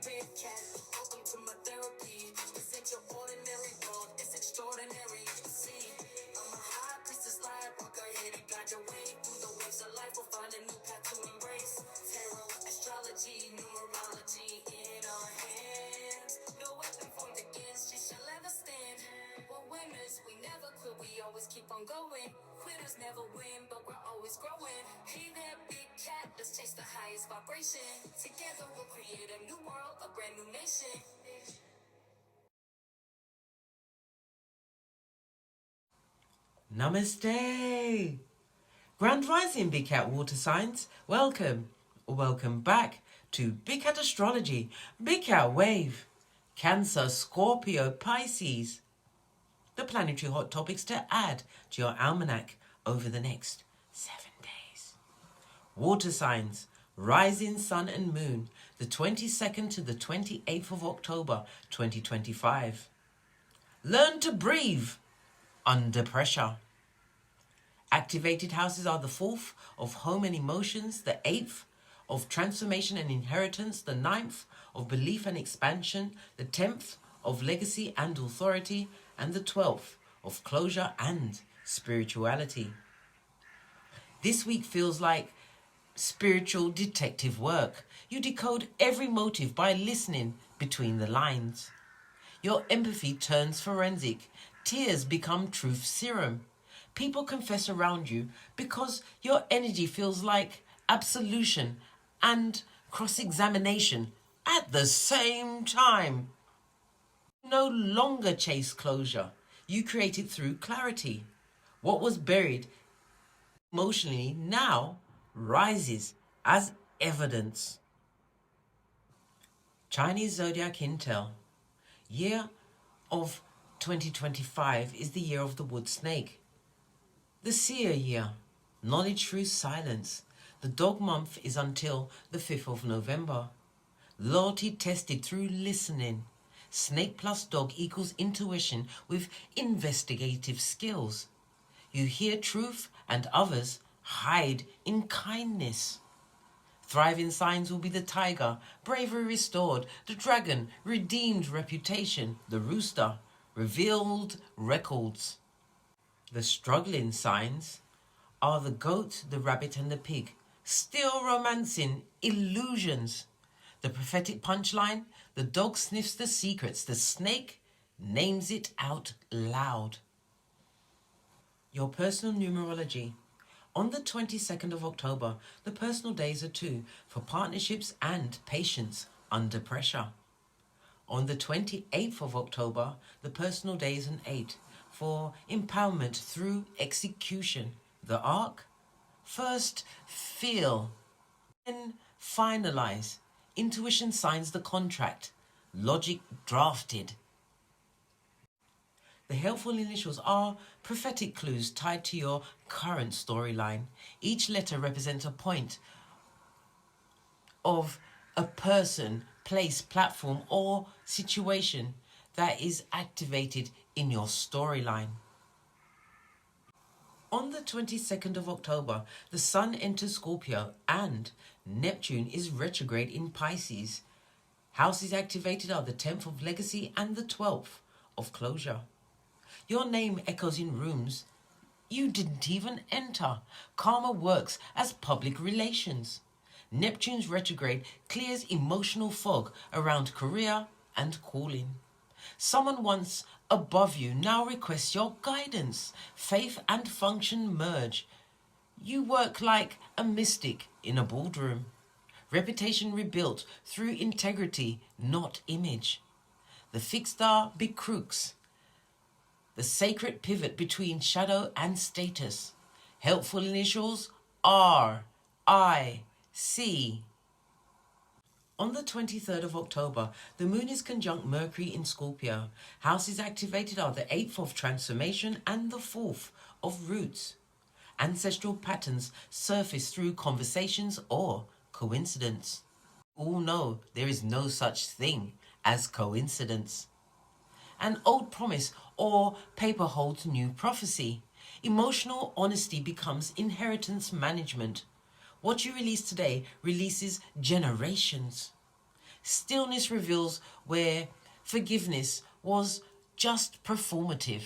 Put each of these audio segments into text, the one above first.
big cat. Welcome to my therapy. This ain't your ordinary world, it's extraordinary. You see, I'm a high priestess, light walker, here to guide your way through the waves of life. We'll find a new path to embrace. Tarot, astrology, numerology in our hands. No weapon formed against you shall ever stand. We're winners, we never quit, we always keep on going. Quitters never win, but we're always growing. Hey there, big cat, let's chase the highest vibration. Together we'll create a new world, a brand new nation. Namaste! Grand Rising Big Cat Water Signs, welcome or welcome back to Big Cat Astrology, Big Cat Wave, Cancer, Scorpio, Pisces. The planetary hot topics to add to your almanac over the next 7 days. Water signs, rising sun and moon, the 22nd to the 28th of October 2025. Learn to breathe under pressure. Activated houses are the 4th of home and emotions, the 8th of transformation and inheritance, the 9th of belief and expansion, the 10th of legacy and authority, and the 12th of closure and spirituality. This week feels like spiritual detective work. You decode every motive by listening between the lines. Your empathy turns forensic. Tears become truth serum. People confess around you because your energy feels like absolution and cross-examination at the same time. No longer chase closure. You create it through clarity. What was buried emotionally now rises as evidence. Chinese Zodiac Intel. Year of 2025 is the year of the wood snake. The seer year. Knowledge through silence. The dog month is until the 5th of November. Loyalty tested through listening. Snake plus dog equals intuition with investigative skills. You hear truth and others hide in kindness. Thriving signs will be the tiger, bravery restored, the dragon, redeemed reputation, the rooster, revealed records. The struggling signs are the goat, the rabbit and the pig, still romancing illusions. The prophetic punchline, the dog sniffs the secrets, the snake names it out loud. Your personal numerology. On the 22nd of October, the personal days are 2 for partnerships and patience under pressure. On the 28th of October, the personal day is an 8 for empowerment through execution. The arc, first feel, then finalize. Intuition signs the contract. Logic drafted. The helpful initials are prophetic clues tied to your current storyline. Each letter represents a point of a person, place, platform, or situation that is activated in your storyline. On the 22nd of October, the Sun enters Scorpio and Neptune is retrograde in Pisces. Houses activated are the 10th of legacy and the 12th of closure. Your name echoes in rooms you didn't even enter. Karma works as public relations. Neptune's retrograde clears emotional fog around career and calling. Someone once above you now requests your guidance. Faith and function merge. You work like a mystic in a boardroom. Reputation rebuilt through integrity, not image. The fixed star becrooks. The sacred pivot between shadow and status. Helpful initials R, I, C. On the 23rd of October, the moon is conjunct Mercury in Scorpio. Houses activated are the 8th of transformation and the 4th of roots. Ancestral patterns surface through conversations or coincidence. All know there is no such thing as coincidence. An old promise or paper holds new prophecy. Emotional honesty becomes inheritance management. What you release today releases generations. Stillness reveals where forgiveness was just performative.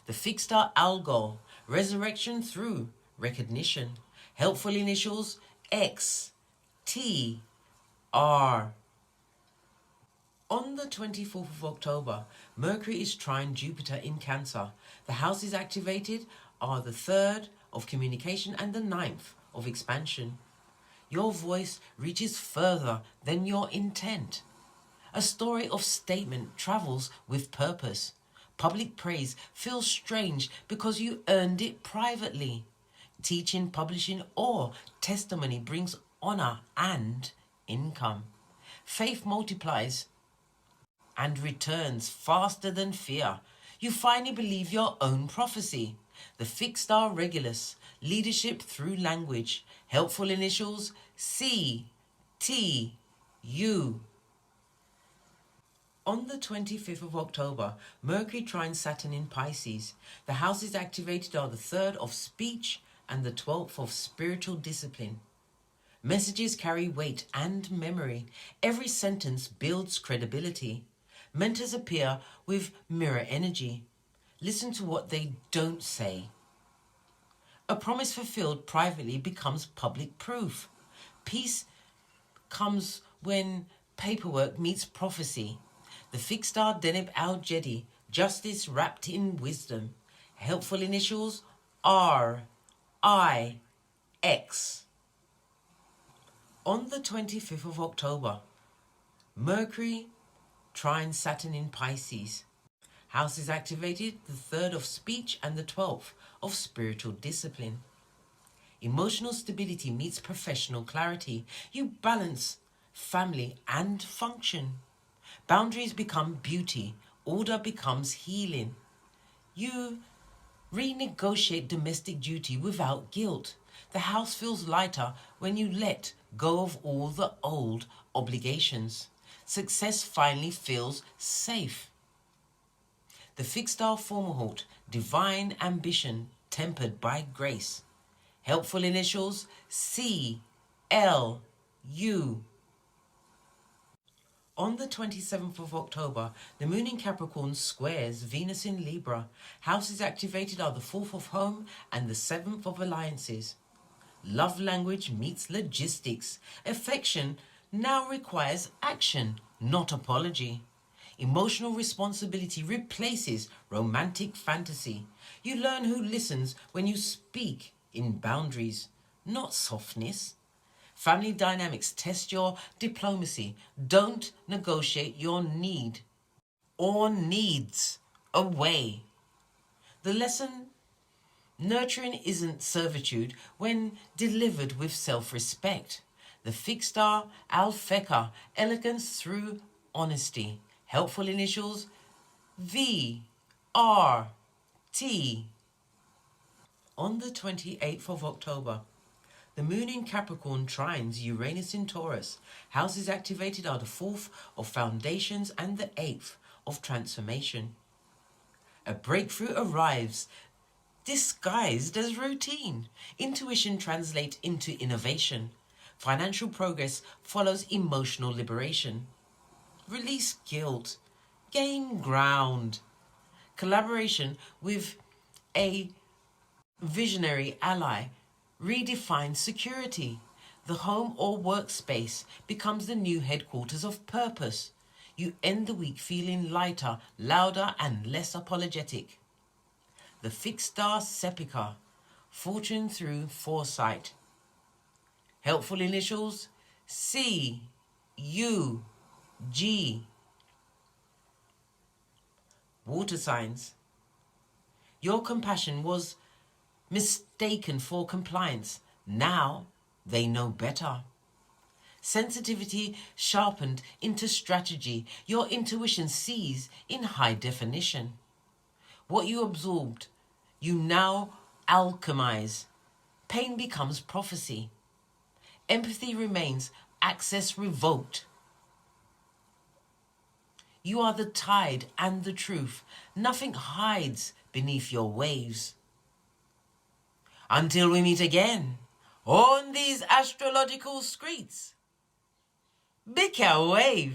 The fixed star algol, resurrection through recognition. Helpful initials X, T, R. On the 24th of October, Mercury is trine Jupiter in Cancer. The houses activated are the 3rd of communication and the 9th of expansion. Your voice reaches further than your intent. A story of statement travels with purpose. Public praise feels strange because you earned it privately. Teaching, publishing, or testimony brings honor and income. Faith multiplies and returns faster than fear. You finally believe your own prophecy. The fixed star Regulus, leadership through language. Helpful initials C, T, U. On the 25th of October, Mercury trines Saturn in Pisces. The houses activated are the 3rd of speech and the 12th of spiritual discipline. Messages carry weight and memory. Every sentence builds credibility. Mentors appear with mirror energy. Listen to what they don't say. A promise fulfilled privately becomes public proof. Peace comes when paperwork meets prophecy. The fixed star Deneb al-Jedi, justice wrapped in wisdom. Helpful initials R, I, X. On the 25th of October, Mercury trines Saturn in Pisces. House is activated the 3rd of speech and the 12th of spiritual discipline. Emotional stability meets professional clarity. You balance family and function. Boundaries become beauty. Order becomes healing. You renegotiate domestic duty without guilt. The house feels lighter when you let go of all the old obligations. Success finally feels safe. The fixed star Fomalhaut, divine ambition tempered by grace. Helpful initials C, L, U. On the 27th of October, the moon in Capricorn squares Venus in Libra. Houses activated are the 4th of home and the 7th of alliances. Love language meets logistics. Affection now requires action, not apology. Emotional responsibility replaces romantic fantasy. You learn who listens when you speak in boundaries, not softness. Family dynamics test your diplomacy. Don't negotiate your need or needs away. The lesson: nurturing isn't servitude when delivered with self-respect. The fixed star Alphecca, elegance through honesty. Helpful initials V, R, T. On the 28th of October, the moon in Capricorn trines Uranus in Taurus. Houses activated are the 4th of foundations and the 8th of transformation. A breakthrough arrives disguised as routine. Intuition translates into innovation. Financial progress follows emotional liberation. Release guilt. Gain ground. Collaboration with a visionary ally redefines security. The home or workspace becomes the new headquarters of purpose. You end the week feeling lighter, louder, and less apologetic. The fixed star Sepica, fortune through foresight. Helpful initials C, U, G. Water signs. Your compassion was mistaken for compliance. Now they know better. Sensitivity sharpened into strategy. Your intuition sees in high definition. What you absorbed, you now alchemize. Pain becomes prophecy. Empathy remains, access revoked. You are the tide and the truth. Nothing hides beneath your waves. Until we meet again on these astrological streets, Big Cat Wave.